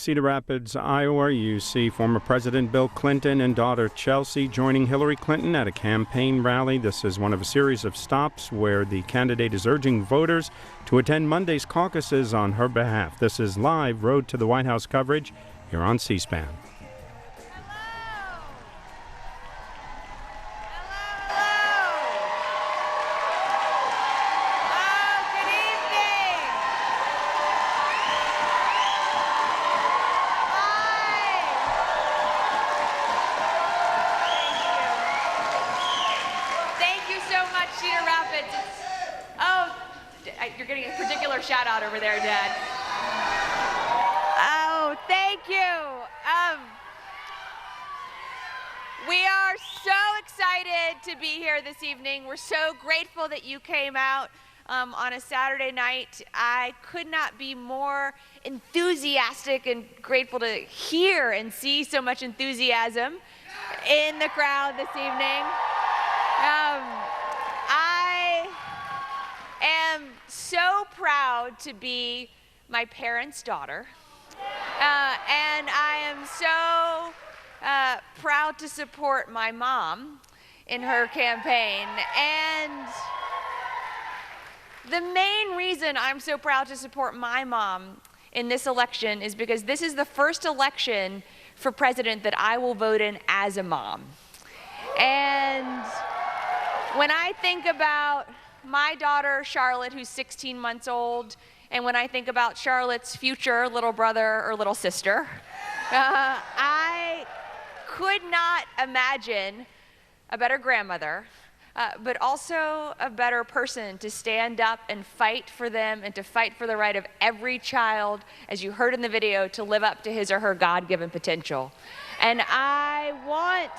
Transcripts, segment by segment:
Cedar Rapids, Iowa, you see former President Bill Clinton and daughter Chelsea joining Hillary Clinton at a campaign rally. This is one of a series of stops where the candidate is urging voters to attend Monday's caucuses on her behalf. This is live Road to the White House coverage here on C-SPAN. Cedar Rapids. You're getting a particular shout out over there, Dad. Oh, thank you. We are so excited to be here this evening. We're so grateful that you came out on a Saturday night. I could not be more enthusiastic and grateful to hear and see so much enthusiasm in the crowd this evening. I am so proud to be my parents' daughter, and I am so proud to support my mom in her campaign. And the main reason I'm so proud to support my mom in this election is because this is the first election for president that I will vote in as a mom. And when I think about my daughter, Charlotte, who's 16 months old, and when I think about Charlotte's future little brother or little sister, I could not imagine a better grandmother, but also a better person to stand up and fight for them and to fight for the right of every child, as you heard in the video, to live up to his or her God-given potential. And I want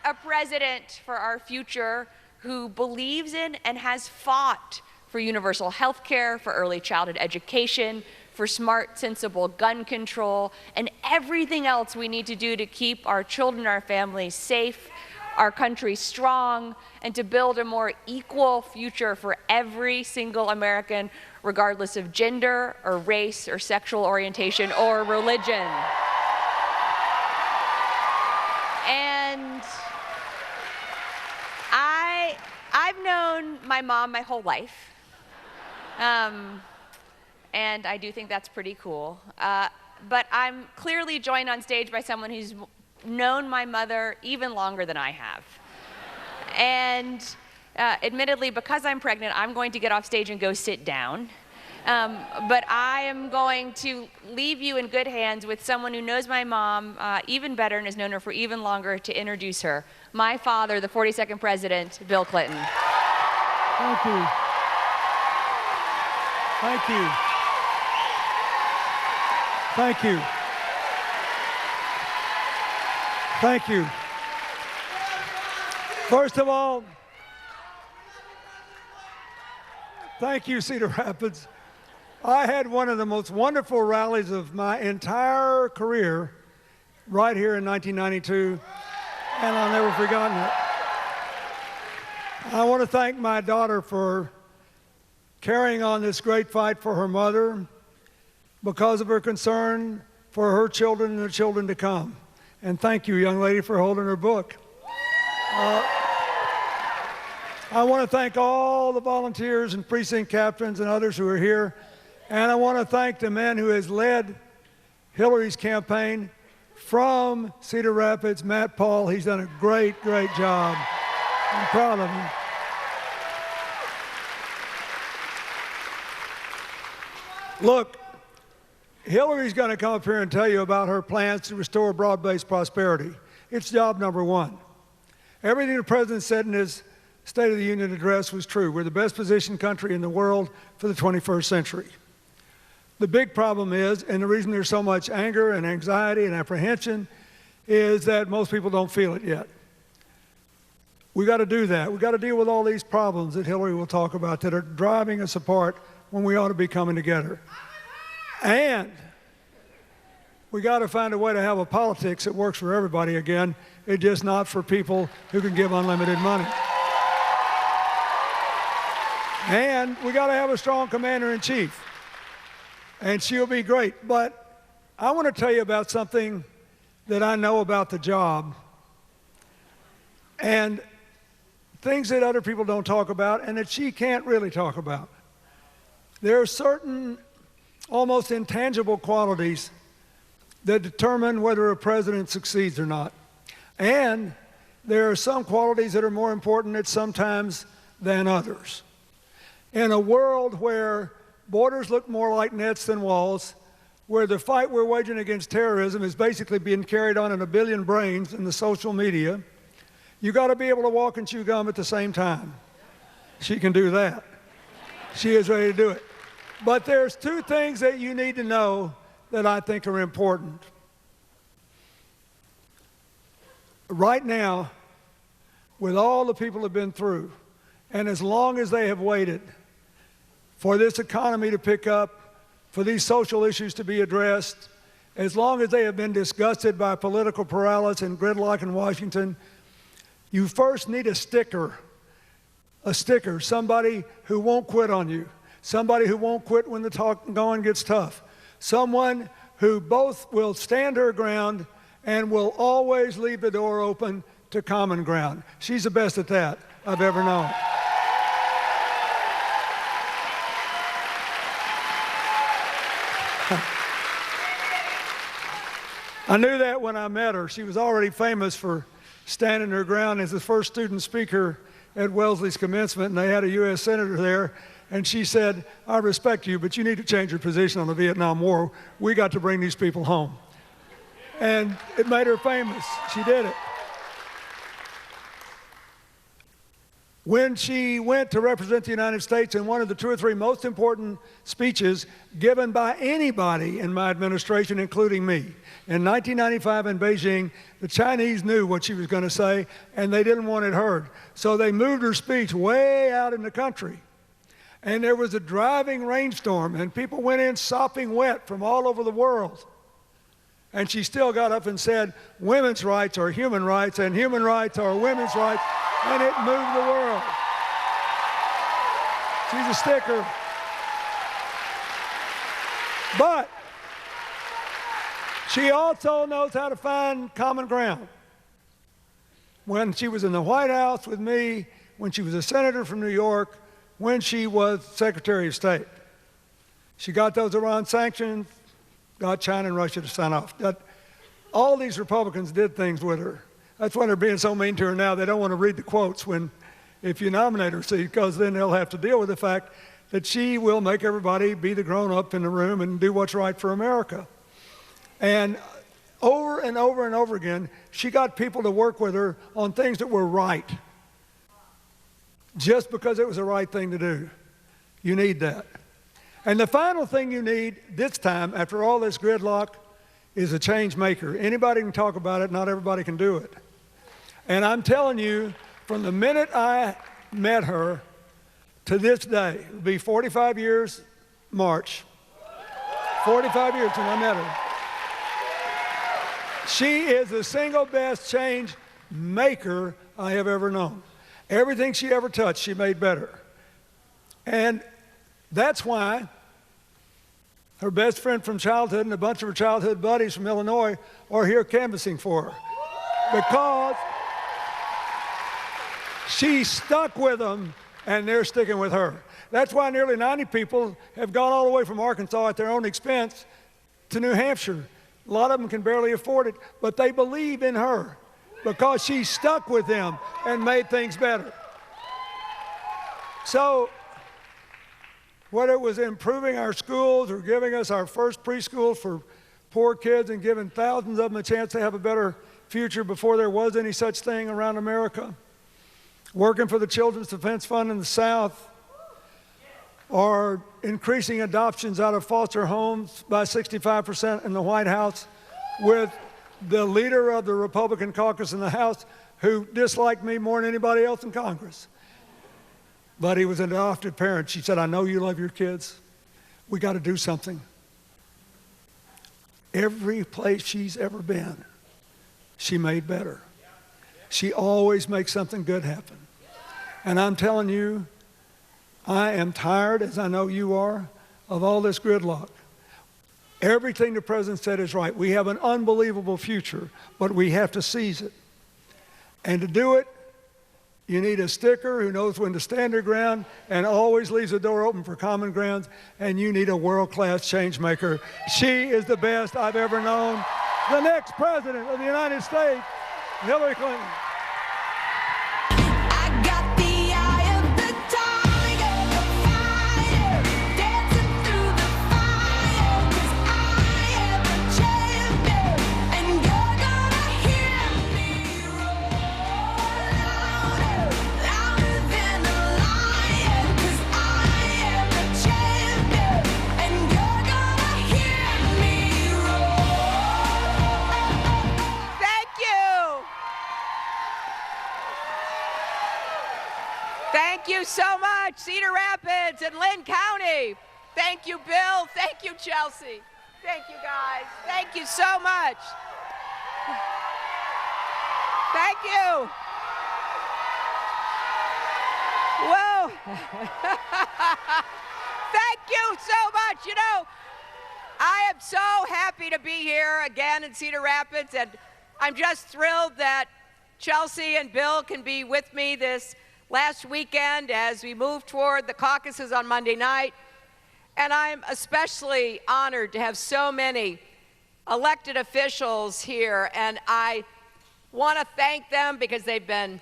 a president for our future who believes in and has fought for universal health care, for early childhood education, for smart, sensible gun control, and everything else we need to do to keep our children, our families safe, our country strong, and to build a more equal future for every single American, regardless of gender or race or sexual orientation or religion. And I've known my mom my whole life, and I do think that's pretty cool. But I'm clearly joined on stage by someone who's known my mother even longer than I have. And admittedly, because I'm pregnant, I'm going to get off stage and go sit down. But I am going to leave you in good hands with someone who knows my mom even better and has known her for even longer to introduce her. My father, the 42nd President, Bill Clinton. Thank you. Thank you. Thank you. Thank you. First of all, thank you, Cedar Rapids. I had one of the most wonderful rallies of my entire career right here in 1992, and I've never forgotten it. I want to thank my daughter for carrying on this great fight for her mother because of her concern for her children and the children to come. And thank you, young lady, for holding her book. I want to thank all the volunteers and precinct captains and others who are here. And I want to thank the man who has led Hillary's campaign from Cedar Rapids, Matt Paul. He's done a great, great job. I'm proud of him. Look, Hillary's going to come up here and tell you about her plans to restore broad-based prosperity. It's job number one. Everything the president said in his State of the Union address was true. We're the best positioned country in the world for the 21st century. The big problem is, and the reason there's so much anger and anxiety and apprehension, is that most people don't feel it yet. We got to do that. We got to deal with all these problems that Hillary will talk about that are driving us apart when we ought to be coming together. And we got to find a way to have a politics that works for everybody again. It's just not for people who can give unlimited money. And we got to have a strong commander-in-chief. and she'll be great. But I want to tell you about something that I know about the job and things that other people don't talk about and that she can't really talk about. There are certain almost intangible qualities that determine whether a president succeeds or not. And there are some qualities that are more important at some times than others. In a world where borders look more like nets than walls, where the fight we're waging against terrorism is basically being carried on in a billion brains in the social media, you got to be able to walk and chew gum at the same time. She can do that. She is ready to do it. But there's two things that you need to know that I think are important. Right now, with all the people have been through, and as long as they have waited for this economy to pick up, for these social issues to be addressed, as long as they have been disgusted by political paralysis and gridlock in Washington, you first need a sticker, somebody who won't quit on you, somebody who won't quit when the going gets tough, someone who both will stand her ground and will always leave the door open to common ground. She's the best at that I've ever known. I knew that when I met her. She was already famous for standing her ground as the first student speaker at Wellesley's commencement, and they had a U.S. Senator there, and she said, I respect you, but you need to change your position on the Vietnam War. We got to bring these people home. And it made her famous. She did it. When she went to represent the United States in one of the 2 or 3 most important speeches given by anybody in my administration, including me, in 1995 in Beijing, the Chinese knew what she was going to say, and they didn't want it heard. So they moved her speech way out in the country. And there was a driving rainstorm, and people went in sopping wet from all over the world. And she still got up and said, women's rights are human rights, and human rights are women's rights. And it moved the world. She's a sticker. But she also knows how to find common ground. When she was in the White House with me, when she was a senator from New York, when she was Secretary of State. She got those Iran sanctions, got China and Russia to sign off. All these Republicans did things with her. That's why they're being so mean to her now. They don't want to read the quotes if you nominate her, see, because then they'll have to deal with the fact that she will make everybody be the grown-up in the room and do what's right for America. And over and over and over again, she got people to work with her on things that were right, just because it was the right thing to do. You need that. And the final thing you need this time, after all this gridlock, is a change maker. Anybody can talk about it, not everybody can do it. And I'm telling you, from the minute I met her to this day, it'll be 45 years, March. 45 years when I met her. She is the single best change maker I have ever known. Everything she ever touched, she made better. And that's why her best friend from childhood and a bunch of her childhood buddies from Illinois are here canvassing for her. Because she stuck with them, and they're sticking with her. That's why nearly 90 people have gone all the way from Arkansas at their own expense to New Hampshire. A lot of them can barely afford it, but they believe in her because she stuck with them and made things better. So, whether it was improving our schools or giving us our first preschool for poor kids and giving thousands of them a chance to have a better future before there was any such thing around America, working for the Children's Defense Fund in the South, or increasing adoptions out of foster homes by 65% in the White House with the leader of the Republican caucus in the House who disliked me more than anybody else in Congress. But he was an adopted parent. She said, I know you love your kids. We got to do something. Every place she's ever been, she made better. She always makes something good happen. And I'm telling you, I am tired, as I know you are, of all this gridlock. Everything the president said is right. We have an unbelievable future, but we have to seize it. And to do it, you need a sticker who knows when to stand their ground and always leaves the door open for common grounds, and you need a world-class change maker. She is the best I've ever known. The next president of the United States, Hillary Clinton. Thank you so much, Cedar Rapids and Lynn County. Thank you, Bill. Thank you, Chelsea. Thank you, guys. Thank you so much. Thank you. Whoa. Thank you so much. You know, I am so happy to be here again in Cedar Rapids, and I'm just thrilled that Chelsea and Bill can be with me this last weekend as we move toward the caucuses on Monday night. And I'm especially honored to have so many elected officials here, and I want to thank them because they've been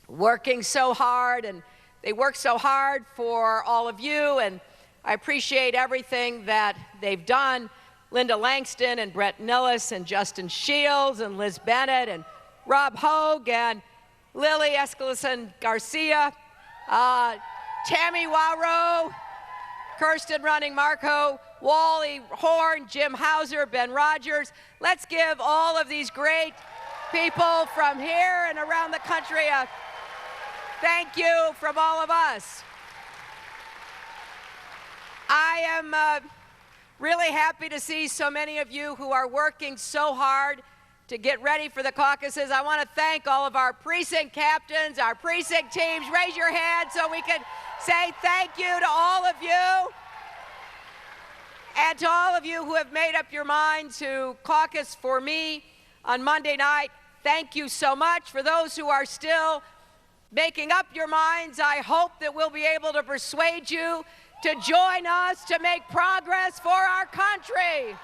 working so hard, and they work so hard for all of you, and I appreciate everything that they've done. Linda Langston and Brett Nillis and Justin Shields and Liz Bennett and Rob Hogue and Lily Escalison Garcia, Tammy Wawrow, Kirsten Running Marco, Wally Horn, Jim Hauser, Ben Rogers. Let's give all of these great people from here and around the country a thank you from all of us. I am really happy to see so many of you who are working so hard to get ready for the caucuses. I want to thank all of our precinct captains, our precinct teams. Raise your hand so we can say thank you to all of you. And to all of you who have made up your mind to caucus for me on Monday night, thank you so much. For those who are still making up your minds, I hope that we'll be able to persuade you to join us to make progress for our country.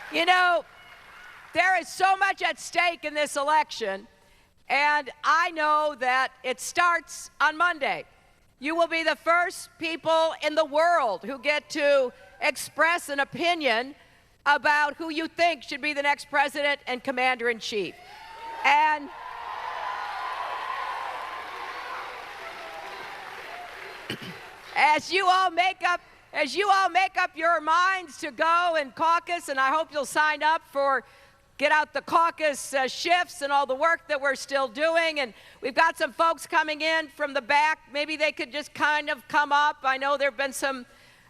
You know, there is so much at stake in this election, and I know that it starts on Monday. You will be the first people in the world who get to express an opinion about who you think should be the next president and commander-in-chief. And as you all make up your minds to go and caucus, and I hope you'll sign up for Get Out the Caucus shifts and all the work that we're still doing. And we've got some folks coming in from the back. Maybe they could just kind of come up. I know there have been some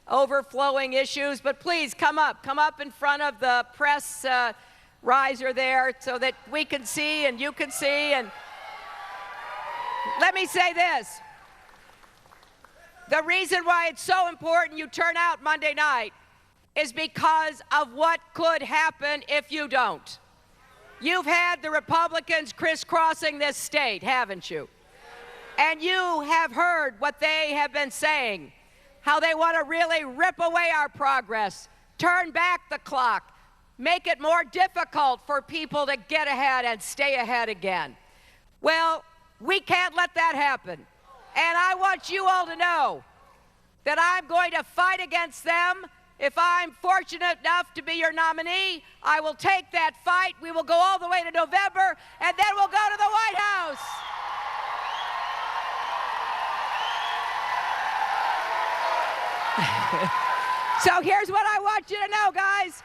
overflowing issues, but please come up in front of the press riser there so that we can see and you can see. And let me say this. The reason why it's so important you turn out Monday night is because of what could happen if you don't. You've had the Republicans crisscrossing this state, haven't you? And you have heard what they have been saying, how they want to really rip away our progress, turn back the clock, make it more difficult for people to get ahead and stay ahead again. Well, we can't let that happen. And I want you all to know that I'm going to fight against them. If I'm fortunate enough to be your nominee, I will take that fight. We will go all the way to November, and then we'll go to the White House. So here's what I want you to know, guys.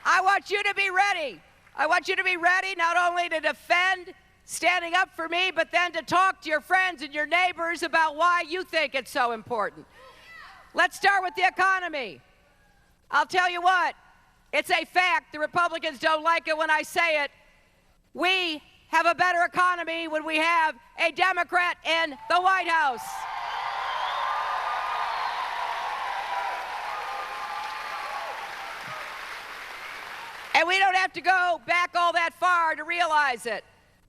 I want you to be ready. I want you to be ready not only to defend standing up for me, but then to talk to your friends and your neighbors about why you think it's so important. Let's start with the economy. I'll tell you what, it's a fact. The Republicans don't like it when I say it. We have a better economy when we have a Democrat in the White House. And we don't have to go back all that far to realize it.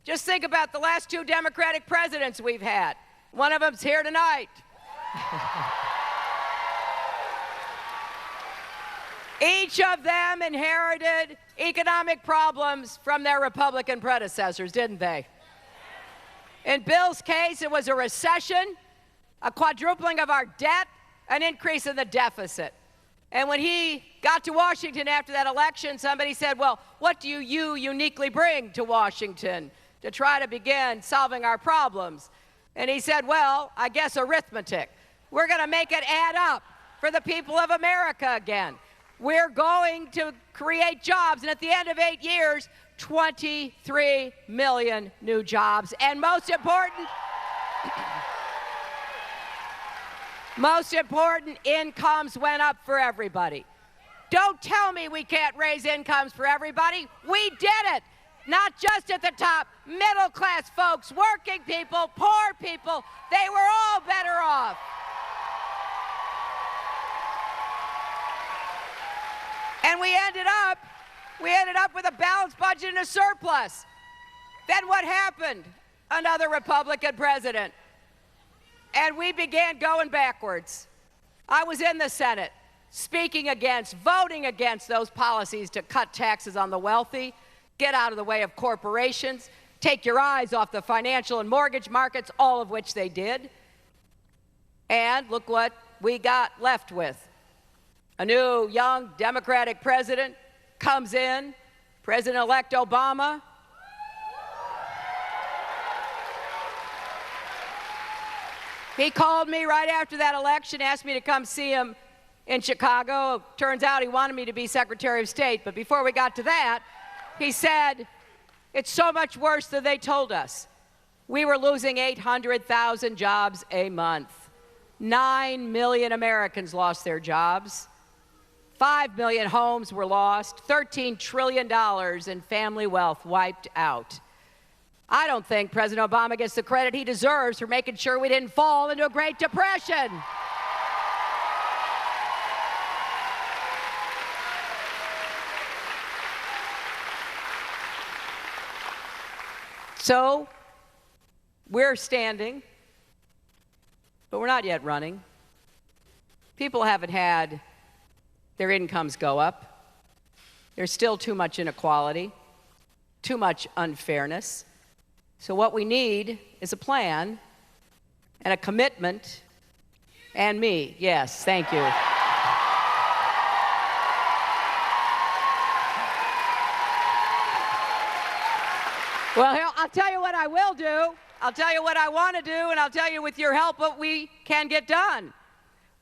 Just think about the last 2 Democratic presidents we've had. One of them's here tonight. Each of them inherited economic problems from their Republican predecessors, didn't they? In Bill's case, it was a recession, a quadrupling of our debt, an increase in the deficit. And when he got to Washington after that election, somebody said, well, what do you uniquely bring to Washington to try to begin solving our problems? And he said, well, I guess arithmetic. We're going to make it add up for the people of America again. We're going to create jobs, and at the end of 8 years, 23 million new jobs. And most important, incomes went up for everybody. Don't tell me we can't raise incomes for everybody. We did it. Not just at the top, middle class folks, working people, poor people, they were all better off. And we ended up with a balanced budget and a surplus. Then what happened? Another Republican president. And we began going backwards. I was in the Senate speaking against, voting against those policies to cut taxes on the wealthy, get out of the way of corporations, take your eyes off the financial and mortgage markets, all of which they did. And look what we got left with. A new, young Democratic president comes in, President-elect Obama. He called me right after that election, asked me to come see him in Chicago. Turns out he wanted me to be Secretary of State, but before we got to that, he said, it's so much worse than they told us. We were losing 800,000 jobs a month. 9 million Americans lost their jobs. 5 million homes were lost. $13 trillion in family wealth wiped out. I don't think President Obama gets the credit he deserves for making sure we didn't fall into a Great Depression. So, we're standing, but we're not yet running. People haven't had their incomes go up. There's still too much inequality, too much unfairness. So what we need is a plan and a commitment, and me. Yes, thank you. Well, I'll tell you what I will do. I'll tell you what I want to do, and I'll tell you with your help what we can get done.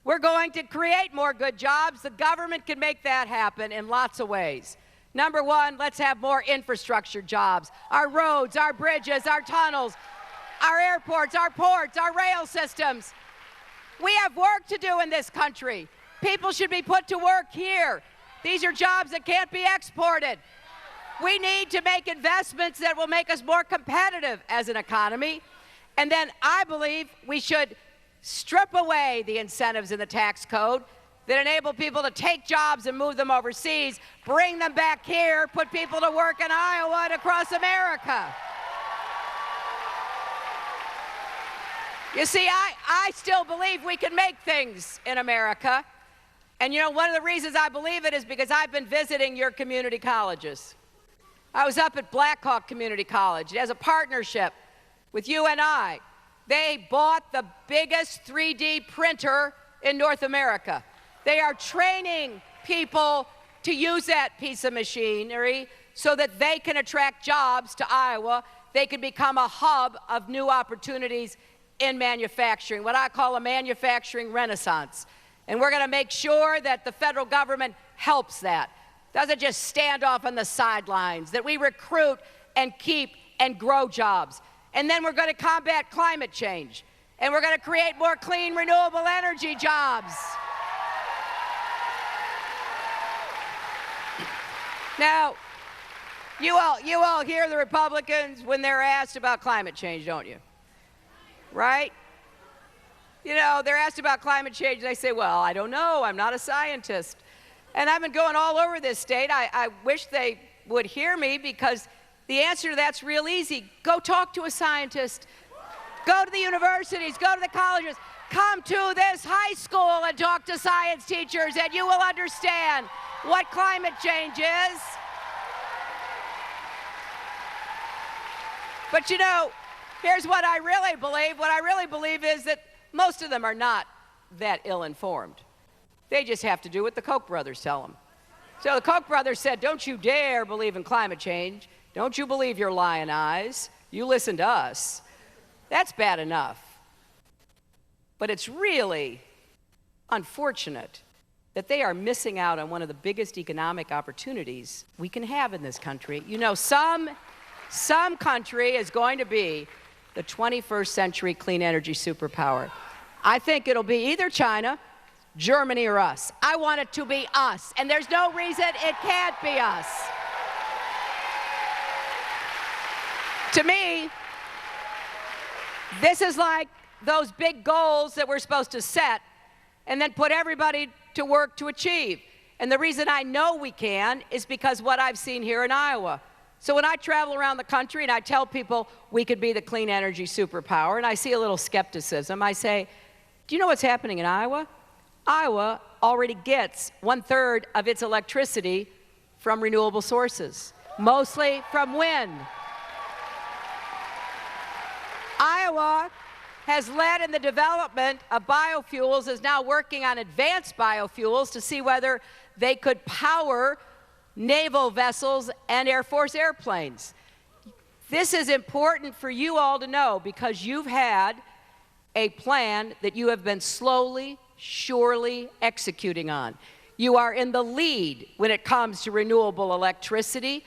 We're going to create more good jobs. The government can make that happen in lots of ways. Number one, let's have more infrastructure jobs. Our roads, our bridges, our tunnels, our airports, our ports, our rail systems. We have work to do in this country. People should be put to work here. These are jobs that can't be exported. We need to make investments that will make us more competitive as an economy. And then I believe we should strip away the incentives in the tax code that enable people to take jobs and move them overseas, bring them back here, put people to work in Iowa and across America. You see, I still believe we can make things in America. And you know, one of the reasons I believe it is because I've been visiting your community colleges. I was up at Blackhawk Community College. It has a partnership with UNI. They bought the biggest 3D printer in North America. They are training people to use that piece of machinery so that they can attract jobs to Iowa. They can become a hub of new opportunities in manufacturing, what I call a manufacturing renaissance. And we're going to make sure that the federal government helps that. Doesn't just stand off on the sidelines, that we recruit and keep and grow jobs. And then we're going to combat climate change. And we're going to create more clean, renewable energy jobs. Now, you all hear the Republicans when they're asked about climate change, don't you? Right? You know, they're asked about climate change, and they say, well, I don't know, I'm not a scientist. And I've been going all over this state. I wish they would hear me, because the answer to that's real easy. Go talk to a scientist. Go to the universities, go to the colleges. Come to this high school and talk to science teachers, and you will understand what climate change is. But you know, here's what I really believe. What I really believe is that most of them are not that ill-informed. They just have to do what the Koch brothers tell them. So the Koch brothers said, don't you dare believe in climate change. Don't you believe your lion eyes. You listen to us. That's bad enough. But it's really unfortunate that they are missing out on one of the biggest economic opportunities we can have in this country. You know, some country is going to be the 21st century clean energy superpower. I think it'll be either China, Germany, or us. I want it to be us, and there's no reason it can't be us. To me, this is like those big goals that we're supposed to set and then put everybody to work to achieve. And the reason I know we can is because what I've seen here in Iowa. So when I travel around the country and I tell people we could be the clean energy superpower, and I see a little skepticism, I say, do you know what's happening in Iowa? Iowa already gets 1/3 of its electricity from renewable sources, mostly from wind. Iowa has led in the development of biofuels, is now working on advanced biofuels to see whether they could power naval vessels and Air Force airplanes. This is important for you all to know, because you've had a plan that you have been slowly, surely executing on. You are in the lead when it comes to renewable electricity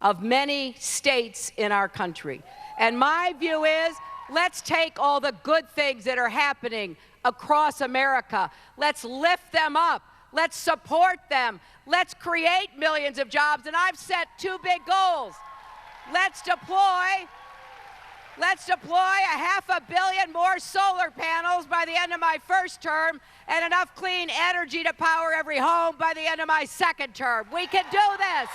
of many states in our country. And my view is, let's take all the good things that are happening across America. Let's lift them up. Let's support them. Let's create millions of jobs. And I've set 2 big goals. Let's deploy $500 million more solar panels by the end of my first term, and enough clean energy to power every home by the end of my second term. We can do this.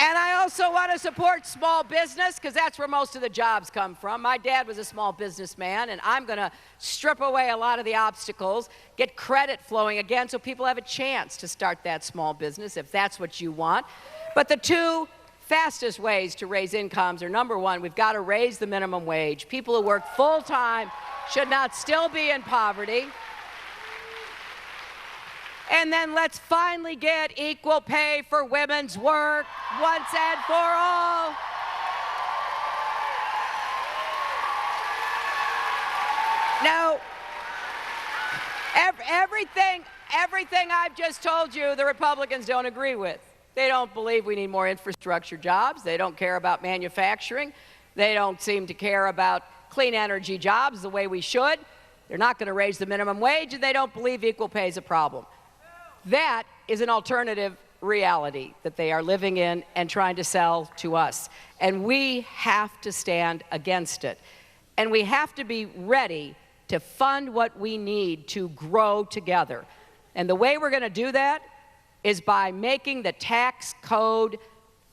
And I also want to support small business, because that's where most of the jobs come from. My dad was a small businessman, and I'm going to strip away a lot of the obstacles, get credit flowing again so people have a chance to start that small business if that's what you want. But the 2 fastest ways to raise incomes are, number 1, we've got to raise the minimum wage. People who work full-time should not still be in poverty. And then let's finally get equal pay for women's work once and for all. Now, everything I've just told you, the Republicans don't agree with. They don't believe we need more infrastructure jobs. They don't care about manufacturing. They don't seem to care about clean energy jobs the way we should. They're not going to raise the minimum wage, and they don't believe equal pay is a problem. That is an alternative reality that they are living in and trying to sell to us. And we have to stand against it. And we have to be ready to fund what we need to grow together. And the way we're going to do that is by making the tax code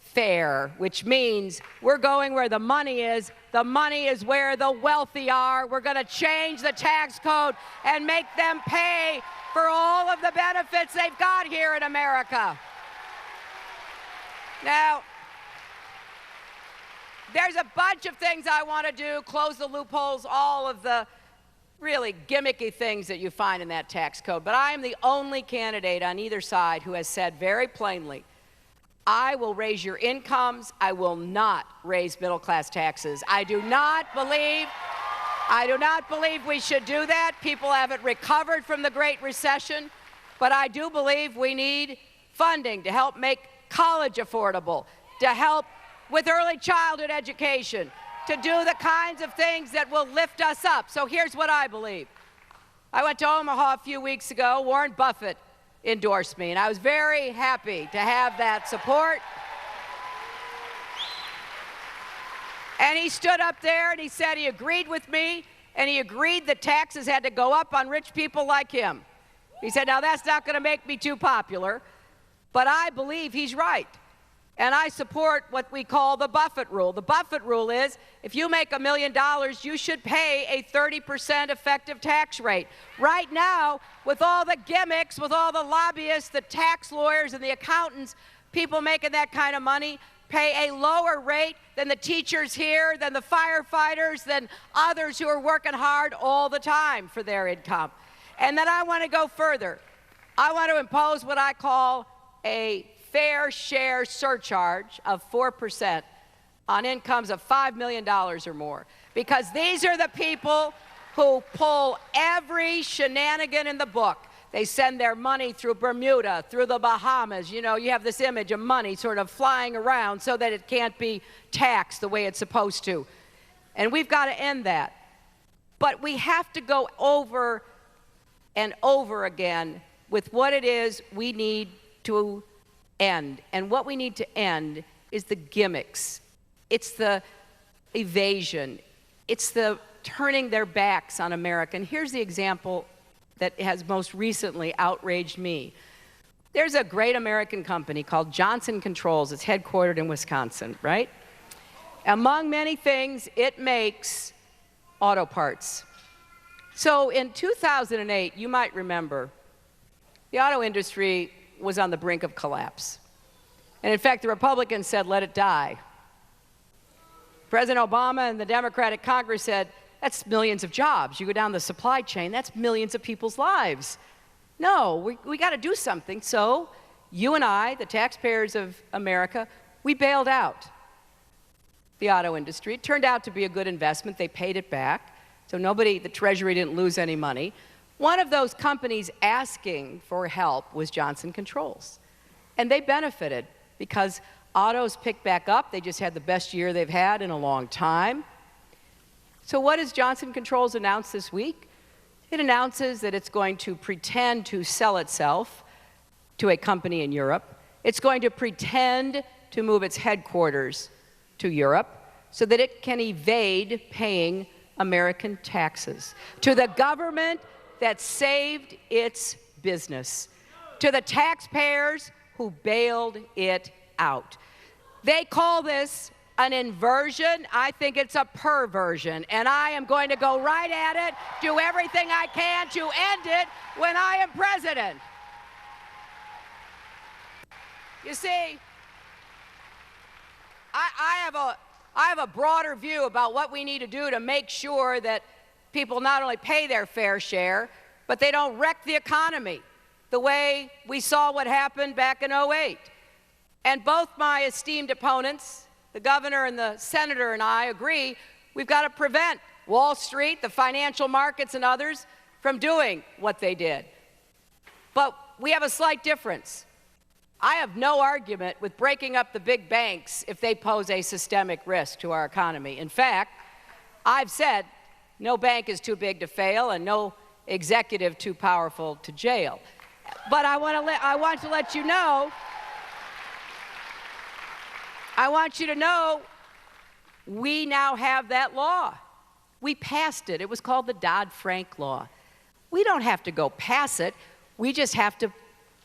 fair, which means we're going where the money is. The money is where the wealthy are. We're going to change the tax code and make them pay for all of the benefits they've got here in America. Now, there's a bunch of things I want to do, close the loopholes, all of the really gimmicky things that you find in that tax code. But I am the only candidate on either side who has said very plainly, I will raise your incomes. I will not raise middle-class taxes. I do not believe we should do that. People haven't recovered from the Great Recession, but I do believe we need funding to help make college affordable, to help with early childhood education, to do the kinds of things that will lift us up. So here's what I believe. I went to Omaha a few weeks ago. Warren Buffett endorsed me, and I was very happy to have that support. And he stood up there and he said he agreed with me, and he agreed that taxes had to go up on rich people like him. He said, now that's not going to make me too popular, but I believe he's right. And I support what we call the Buffett rule. The Buffett rule is if you make $1 million, you should pay a 30% effective tax rate. Right now, with all the gimmicks, with all the lobbyists, the tax lawyers, and the accountants, people making that kind of money pay a lower rate than the teachers here, than the firefighters, than others who are working hard all the time for their income. And then I want to go further. I want to impose what I call a fair share surcharge of 4% on incomes of $5 million or more. Because these are the people who pull every shenanigan in the book. They send their money through Bermuda, through the Bahamas. You know, you have this image of money sort of flying around so that it can't be taxed the way it's supposed to. And we've got to end that. But we have to go over and over again with what it is we need to end. And what we need to end is the gimmicks. It's the evasion. It's the turning their backs on America. And here's the example that has most recently outraged me. There's a great American company called Johnson Controls. It's headquartered in Wisconsin, right? Among many things, it makes auto parts. So in 2008, you might remember, the auto industry was on the brink of collapse. And in fact, the Republicans said, let it die. President Obama and the Democratic Congress said, that's millions of jobs. You go down the supply chain, that's millions of people's lives. No, we got to do something. So you and I, the taxpayers of America, we bailed out the auto industry. It turned out to be a good investment. They paid it back. So the Treasury didn't lose any money. One of those companies asking for help was Johnson Controls. And they benefited because autos picked back up. They just had the best year they've had in a long time. So what does Johnson Controls announce this week? It announces that it's going to pretend to sell itself to a company in Europe. It's going to pretend to move its headquarters to Europe so that it can evade paying American taxes to the government that saved its business, to the taxpayers who bailed it out. They call this an inversion. I think it's a perversion, and I am going to go right at it, do everything I can to end it when I am president. You see, I have a broader view about what we need to do to make sure that people not only pay their fair share, but they don't wreck the economy the way we saw what happened back in '08. And both my esteemed opponents, the governor and the senator and I, agree we've got to prevent Wall Street, the financial markets, and others from doing what they did. But we have a slight difference. I have no argument with breaking up the big banks if they pose a systemic risk to our economy. In fact, I've said no bank is too big to fail and no executive too powerful to jail. But I want to let you know, I want you to know we now have that law. We passed it. It was called the Dodd-Frank law. We don't have to go pass it. We just have to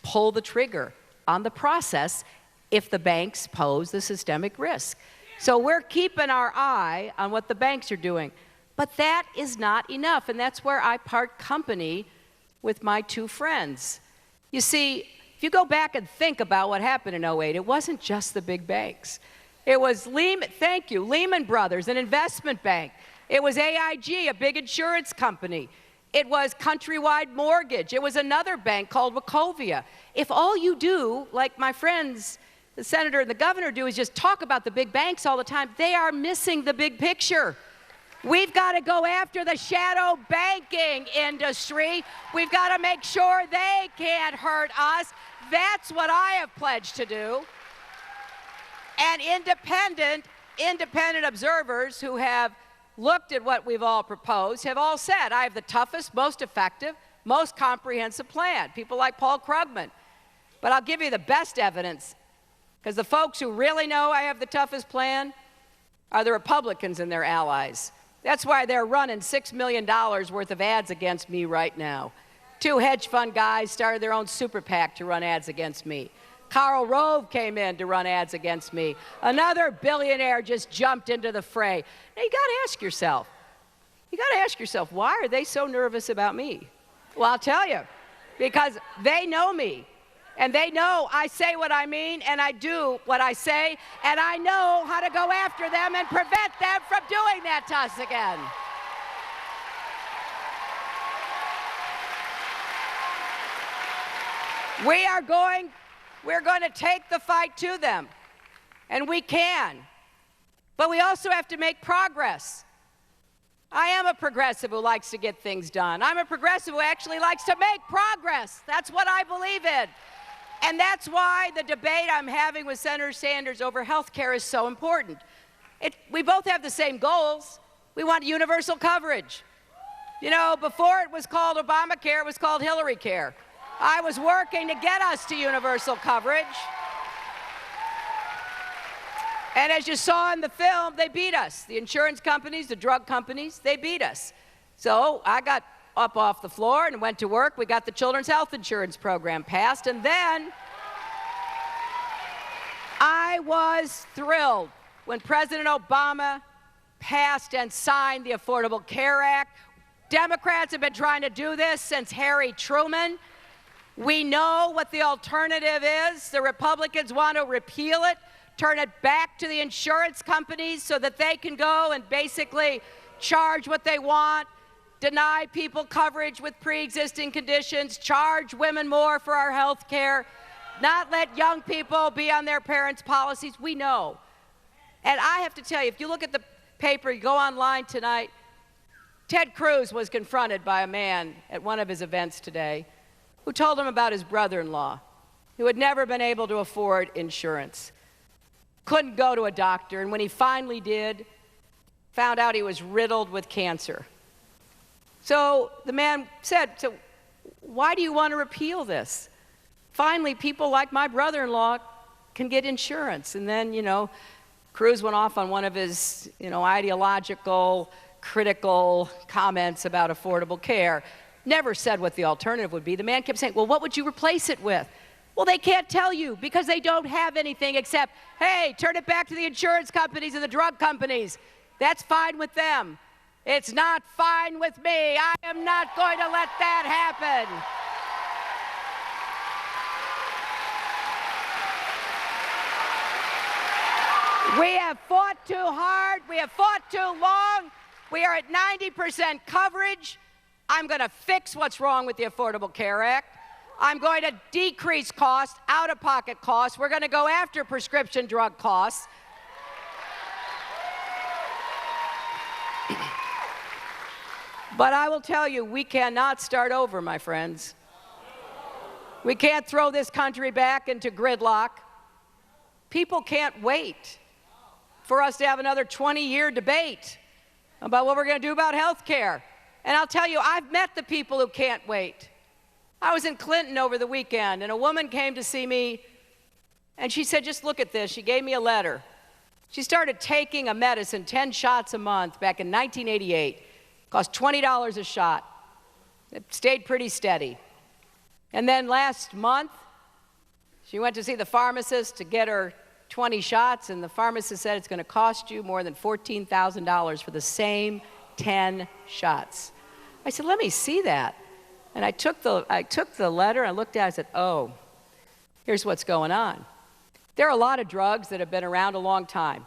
pull the trigger on the process if the banks pose the systemic risk. So we're keeping our eye on what the banks are doing. But that is not enough, and that's where I part company with my two friends. You see, if you go back and think about what happened in '08, it wasn't just the big banks. It was Lehman Brothers, an investment bank. It was AIG, a big insurance company. It was Countrywide Mortgage. It was another bank called Wachovia. If all you do, like my friends, the senator and the governor do, is just talk about the big banks all the time, they are missing the big picture. We've got to go after the shadow banking industry. We've got to make sure they can't hurt us. That's what I have pledged to do. And independent observers who have looked at what we've all proposed have all said, I have the toughest, most effective, most comprehensive plan. People like Paul Krugman. But I'll give you the best evidence, because the folks who really know I have the toughest plan are the Republicans and their allies. That's why they're running $6 million worth of ads against me right now. 2 hedge fund guys started their own super PAC to run ads against me. Karl Rove came in to run ads against me. Another billionaire just jumped into the fray. Now you got to ask yourself, why are they so nervous about me? Well, I'll tell you, because they know me. And they know I say what I mean and I do what I say, and I know how to go after them and prevent them from doing that to us again. We're going to take the fight to them, and we can. But we also have to make progress. I am a progressive who likes to get things done. I'm a progressive who actually likes to make progress. That's what I believe in. And that's why the debate I'm having with Senator Sanders over health care is so important. We both have the same goals. We want universal coverage. You know, before it was called Obamacare, it was called Hillary Care. I was working to get us to universal coverage. And as you saw in the film, they beat us. The insurance companies, the drug companies, they beat us. So I got up off the floor and went to work. We got the Children's Health Insurance Program passed, and then I was thrilled when President Obama passed and signed the Affordable Care Act. Democrats have been trying to do this since Harry Truman. We know what the alternative is. The Republicans want to repeal it, turn it back to the insurance companies so that they can go and basically charge what they want, deny people coverage with pre-existing conditions, charge women more for our health care, not let young people be on their parents' policies. We know. And I have to tell you, if you look at the paper, you go online tonight, Ted Cruz was confronted by a man at one of his events today who told him about his brother-in-law who had never been able to afford insurance, couldn't go to a doctor, and when he finally did, found out he was riddled with cancer. So the man said, so why do you want to repeal this? Finally, people like my brother-in-law can get insurance. And then, Cruz went off on one of his, ideological, critical comments about affordable care. Never said what the alternative would be. The man kept saying, well, what would you replace it with? Well, they can't tell you because they don't have anything except, hey, turn it back to the insurance companies and the drug companies. That's fine with them. It's not fine with me. I am not going to let that happen. We have fought too hard. We have fought too long. We are at 90% coverage. I'm going to fix what's wrong with the Affordable Care Act. I'm going to decrease costs, out-of-pocket costs. We're going to go after prescription drug costs. But I will tell you, we cannot start over, my friends. We can't throw this country back into gridlock. People can't wait for us to have another 20-year debate about what we're going to do about health care. And I'll tell you, I've met the people who can't wait. I was in Clinton over the weekend, and a woman came to see me, and she said, just look at this. She gave me a letter. She started taking a medicine, 10 shots a month, back in 1988. Cost $20 a shot. It stayed pretty steady. And then last month, she went to see the pharmacist to get her 20 shots, and the pharmacist said it's going to cost you more than $14,000 for the same 10 shots. I said, let me see that. And I took the letter, I looked at it, I said, oh, here's what's going on. There are a lot of drugs that have been around a long time.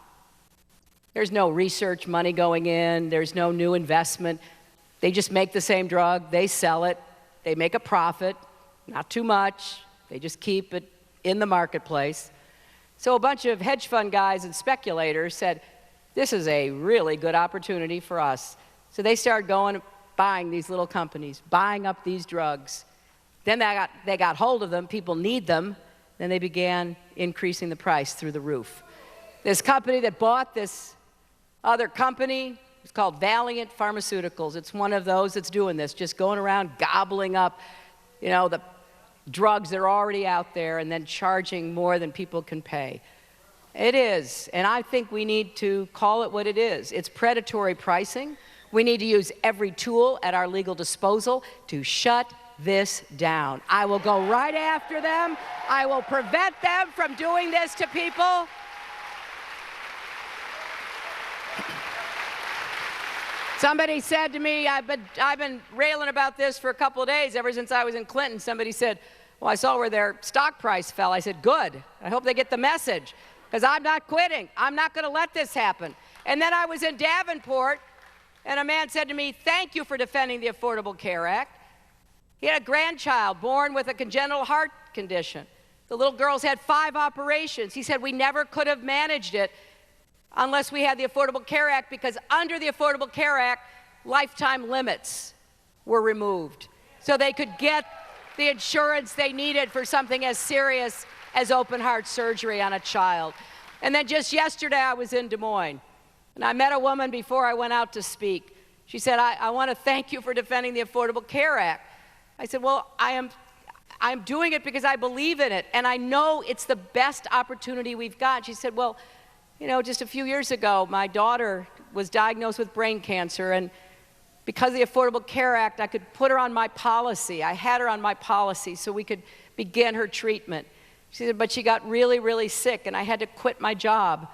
There's no research money going in, there's no new investment. They just make the same drug, they sell it, they make a profit, not too much, they just keep it in the marketplace. So a bunch of hedge fund guys and speculators said, this is a really good opportunity for us. So they started going, buying these little companies, buying up these drugs. Then they got hold of them, people need them, then they began increasing the price through the roof. This company that bought this other company, it's called Valiant Pharmaceuticals. It's one of those that's doing this, just going around gobbling up, the drugs that are already out there and then charging more than people can pay. It is, and I think we need to call it what it is. It's predatory pricing. We need to use every tool at our legal disposal to shut this down. I will go right after them. I will prevent them from doing this to people. Somebody said to me, I've been railing about this for a couple of days, ever since I was in Clinton. Somebody said, well, I saw where their stock price fell. I said, good. I hope they get the message, because I'm not quitting. I'm not going to let this happen. And then I was in Davenport, and a man said to me, thank you for defending the Affordable Care Act. He had a grandchild born with a congenital heart condition. The little girl's had 5 operations. He said, we never could have managed it unless we had the Affordable Care Act, because under the Affordable Care Act, lifetime limits were removed so they could get the insurance they needed for something as serious as open heart surgery on a child. And then just yesterday, I was in Des Moines, and I met a woman before I went out to speak. She said, I want to thank you for defending the Affordable Care Act. I said, well, I'm doing it because I believe in it, and I know it's the best opportunity we've got. She said, well, you know, just a few years ago, my daughter was diagnosed with brain cancer, and because of the Affordable Care Act, I could put her on my policy. I had her on my policy so we could begin her treatment. She said, but she got really, really sick, and I had to quit my job.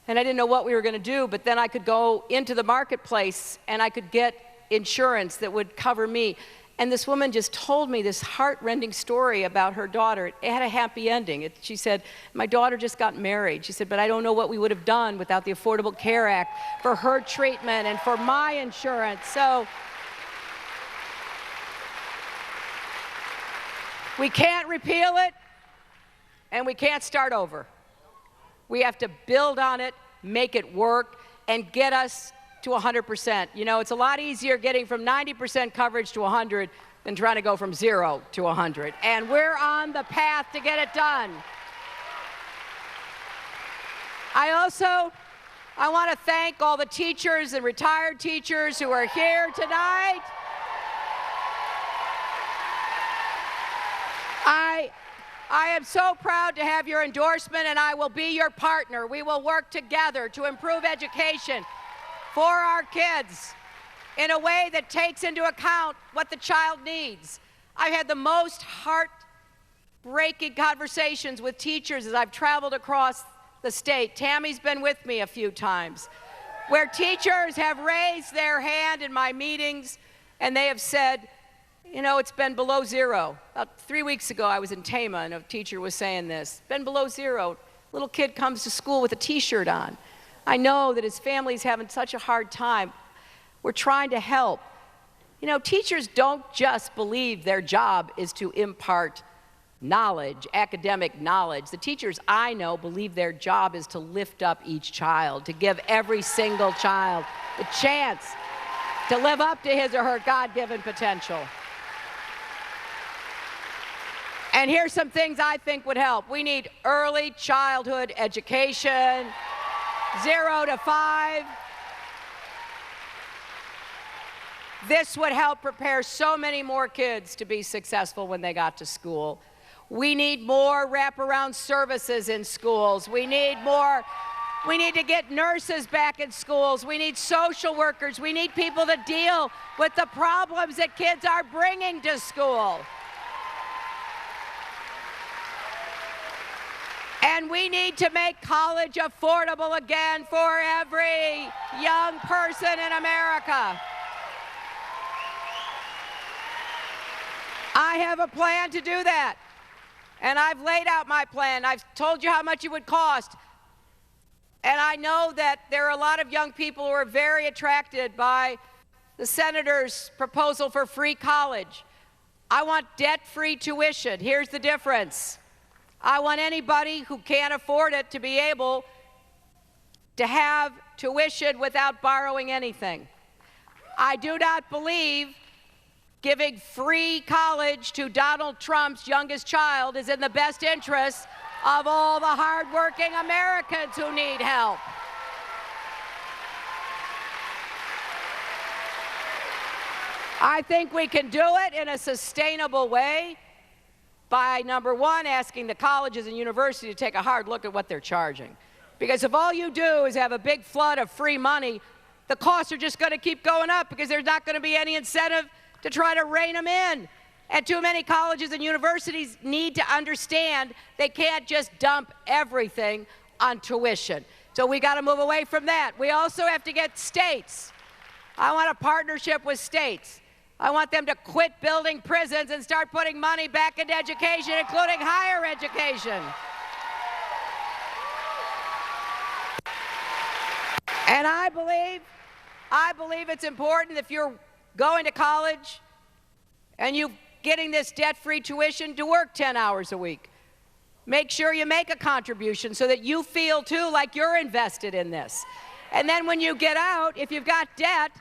And I didn't know what we were going to do, but then I could go into the marketplace, and I could get insurance that would cover me. And this woman just told me this heart-rending story about her daughter. It had a happy ending. She said, my daughter just got married. She said, but I don't know what we would have done without the Affordable Care Act for her treatment and for my insurance. So we can't repeal it, and we can't start over. We have to build on it, make it work, and get us to 100%. You know, it's a lot easier getting from 90% coverage to 100 than trying to go from 0 to 100. And we're on the path to get it done. I want to thank all the teachers and retired teachers who are here tonight. I am so proud to have your endorsement, and I will be your partner. We will work together to improve education for our kids in a way that takes into account what the child needs. I've had the most heartbreaking conversations with teachers as I've traveled across the state. Tammy's been with me a few times, where teachers have raised their hand in my meetings and they have said, you know, it's been below 0. About 3 weeks ago, I was in Tama and a teacher was saying this. It's been below 0. Little kid comes to school with a t-shirt on. I know that his family's having such a hard time. We're trying to help. You know, teachers don't just believe their job is to impart knowledge, academic knowledge. The teachers I know believe their job is to lift up each child, to give every single child the chance to live up to his or her God-given potential. And here's some things I think would help. We need early childhood education, 0 to 5. This would help prepare so many more kids to be successful when they got to school. We need more wraparound services in schools. We need to get nurses back in schools. We need social workers. We need people to deal with the problems that kids are bringing to school. And we need to make college affordable again for every young person in America. I have a plan to do that, and I've laid out my plan. I've told you how much it would cost, and I know that there are a lot of young people who are very attracted by the senator's proposal for free college. I want debt-free tuition. Here's the difference. I want anybody who can't afford it to be able to have tuition without borrowing anything. I do not believe giving free college to Donald Trump's youngest child is in the best interest of all the hardworking Americans who need help. I think we can do it in a sustainable way by, number one, asking the colleges and universities to take a hard look at what they're charging. Because if all you do is have a big flood of free money, the costs are just going to keep going up because there's not going to be any incentive to try to rein them in. And too many colleges and universities need to understand they can't just dump everything on tuition. So we got to move away from that. We also have to get states. I want a partnership with states. I want them to quit building prisons and start putting money back into education, including higher education. And I believe it's important if you're going to college and you're getting this debt-free tuition to work 10 hours a week. Make sure you make a contribution so that you feel, too, like you're invested in this. And then when you get out, if you've got debt,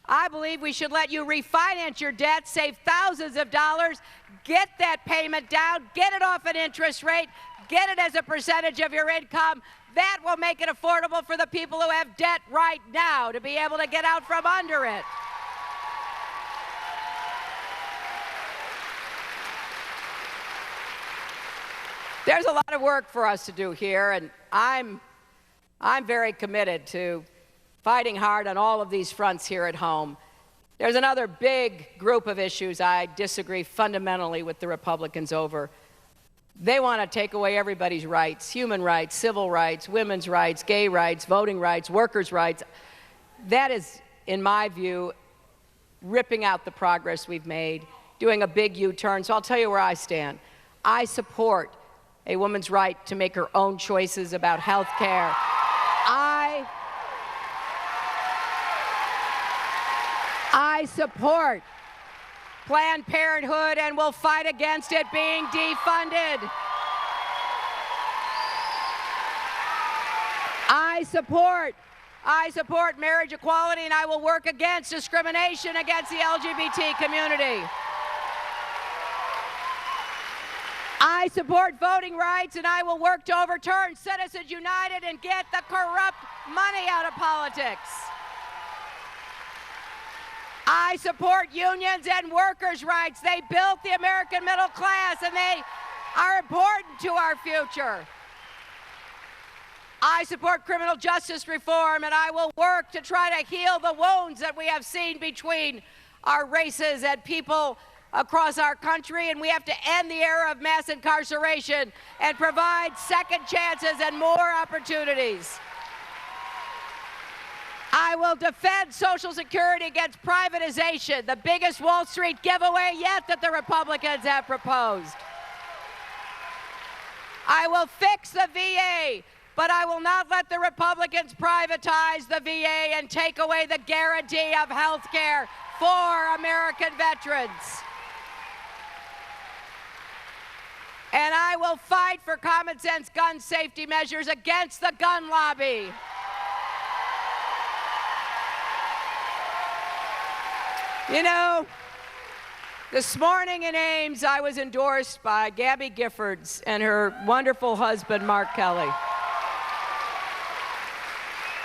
I believe we should let you refinance your debt, save thousands of dollars, get that payment down, get it off an interest rate, get it as a percentage of your income. That will make it affordable for the people who have debt right now to be able to get out from under it. There's a lot of work for us to do here, and I'm very committed to fighting hard on all of these fronts here at home. There's another big group of issues I disagree fundamentally with the Republicans over. They want to take away everybody's rights, human rights, civil rights, women's rights, gay rights, voting rights, workers' rights. That is, in my view, ripping out the progress we've made, doing a big U-turn. So I'll tell you where I stand. I support a woman's right to make her own choices about health care. I support Planned Parenthood and will fight against it being defunded. I support marriage equality, and I will work against discrimination against the LGBT community. I support voting rights, and I will work to overturn Citizens United and get the corrupt money out of politics. I support unions and workers' rights. They built the American middle class, and they are important to our future. I support criminal justice reform, and I will work to try to heal the wounds that we have seen between our races and people across our country, and we have to end the era of mass incarceration and provide second chances and more opportunities. I will defend Social Security against privatization, the biggest Wall Street giveaway yet that the Republicans have proposed. I will fix the VA, but I will not let the Republicans privatize the VA and take away the guarantee of health care for American veterans. And I will fight for common sense gun safety measures against the gun lobby. You know, this morning in Ames, I was endorsed by Gabby Giffords and her wonderful husband, Mark Kelly.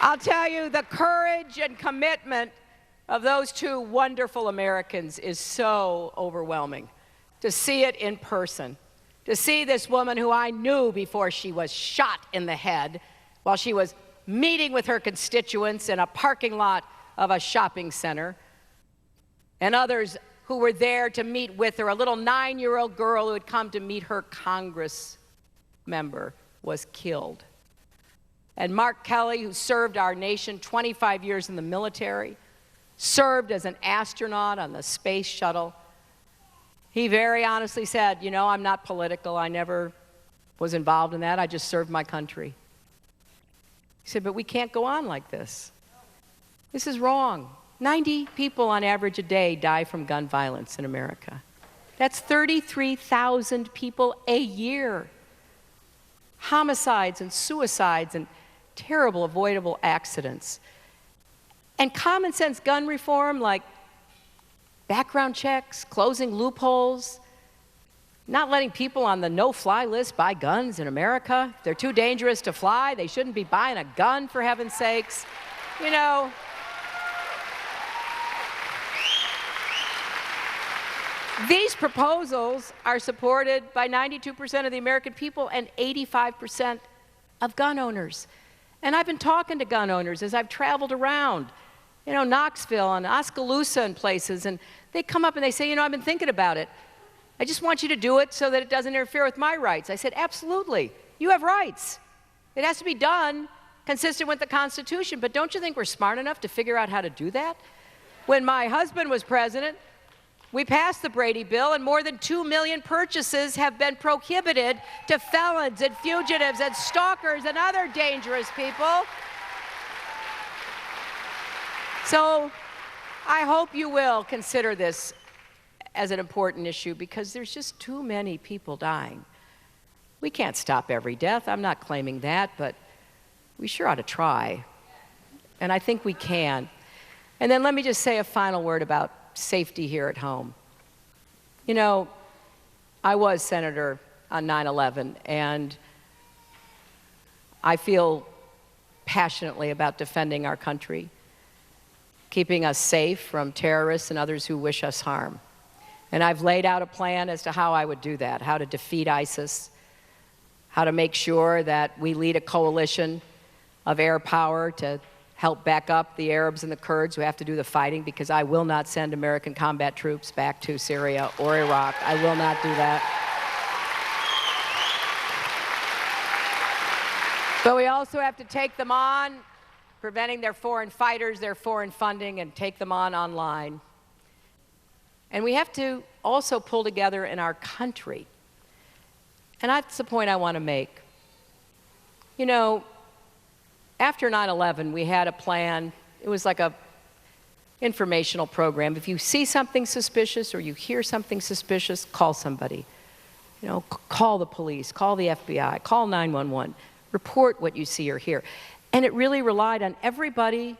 I'll tell you, the courage and commitment of those two wonderful Americans is so overwhelming. To see it in person, to see this woman who I knew before she was shot in the head while she was meeting with her constituents in a parking lot of a shopping center, and others who were there to meet with her. A little 9-year-old girl who had come to meet her Congress member was killed. And Mark Kelly, who served our nation 25 years in the military, served as an astronaut on the space shuttle, he very honestly said, you know, I'm not political. I never was involved in that. I just served my country. He said, but we can't go on like this. This is wrong. 90 people on average a day die from gun violence in America. That's 33,000 people a year. Homicides and suicides and terrible avoidable accidents. And common sense gun reform, like background checks, closing loopholes, not letting people on the no-fly list buy guns in America. If they're too dangerous to fly, they shouldn't be buying a gun, for heaven's sakes. You know, these proposals are supported by 92% of the American people and 85% of gun owners. And I've been talking to gun owners as I've traveled around, you know, Knoxville and Oskaloosa and places, and they come up and they say, you know, I've been thinking about it. I just want you to do it so that it doesn't interfere with my rights. I said, absolutely. You have rights. It has to be done consistent with the Constitution, but don't you think we're smart enough to figure out how to do that? When my husband was president, we passed the Brady Bill, and more than 2 million purchases have been prohibited to felons and fugitives and stalkers and other dangerous people. So I hope you will consider this as an important issue, because there's just too many people dying. We can't stop every death. I'm not claiming that, but we sure ought to try. And I think we can. And then let me just say a final word about safety here at home. You know, I was senator on 9/11, and I feel passionately about defending our country, keeping us safe from terrorists and others who wish us harm. And I've laid out a plan as to how I would do that, how to defeat ISIS, how to make sure that we lead a coalition of air power to help back up the Arabs and the Kurds who have to do the fighting, because I will not send American combat troops back to Syria or Iraq. I will not do that. But we also have to take them on, preventing their foreign fighters, their foreign funding, and take them on online. And we have to also pull together in our country. And that's the point I want to make. You know, after 9/11, we had a plan. It was like a informational program. If you see something suspicious or you hear something suspicious, call somebody. You know, call the police, call the FBI, call 911, report what you see or hear. And it really relied on everybody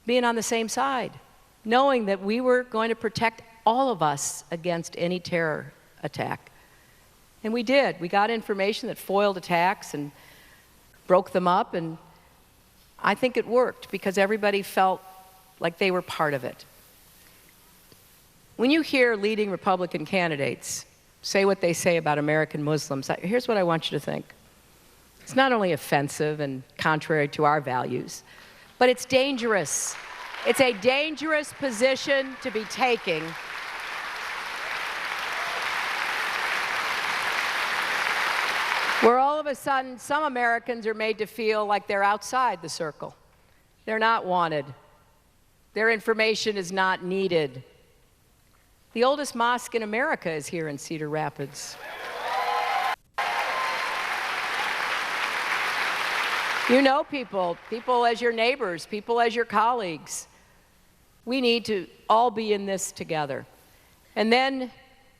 being on the same side, knowing that we were going to protect all of us against any terror attack. And we did. We got information that foiled attacks and broke them up, and I think it worked because everybody felt like they were part of it. When you hear leading Republican candidates say what they say about American Muslims, here's what I want you to think. It's not only offensive and contrary to our values, but it's dangerous. It's a dangerous position to be taking. Where all of a sudden, some Americans are made to feel like they're outside the circle. They're not wanted. Their information is not needed. The oldest mosque in America is here in Cedar Rapids. You know people as your neighbors, people as your colleagues. We need to all be in this together. And then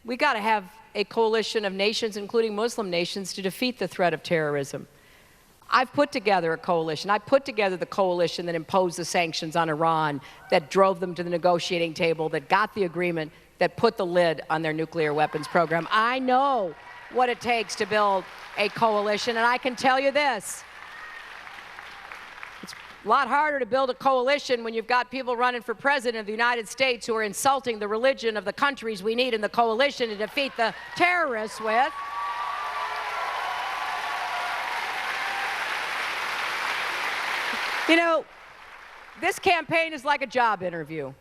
we got to have a coalition of nations, including Muslim nations, to defeat the threat of terrorism. I've put together a coalition. I put together the coalition that imposed the sanctions on Iran, that drove them to the negotiating table, that got the agreement, that put the lid on their nuclear weapons program. I know what it takes to build a coalition, and I can tell you this. It's a lot harder to build a coalition when you've got people running for president of the United States who are insulting the religion of the countries we need in the coalition to defeat the terrorists with. You know, this campaign is like a job interview,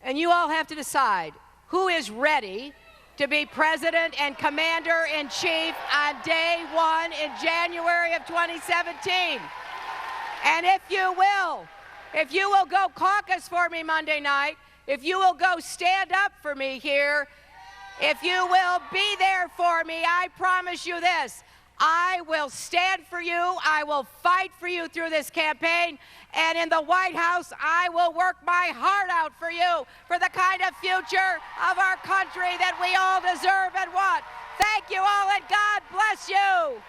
and you all have to decide who is ready to be president and commander-in-chief on day one in January of 2017. And if you will go caucus for me Monday night, if you will go stand up for me here, if you will be there for me, I promise you this. I will stand for you. I will fight for you through this campaign. And in the White House, I will work my heart out for you, for the kind of future of our country that we all deserve and want. Thank you all, and God bless you.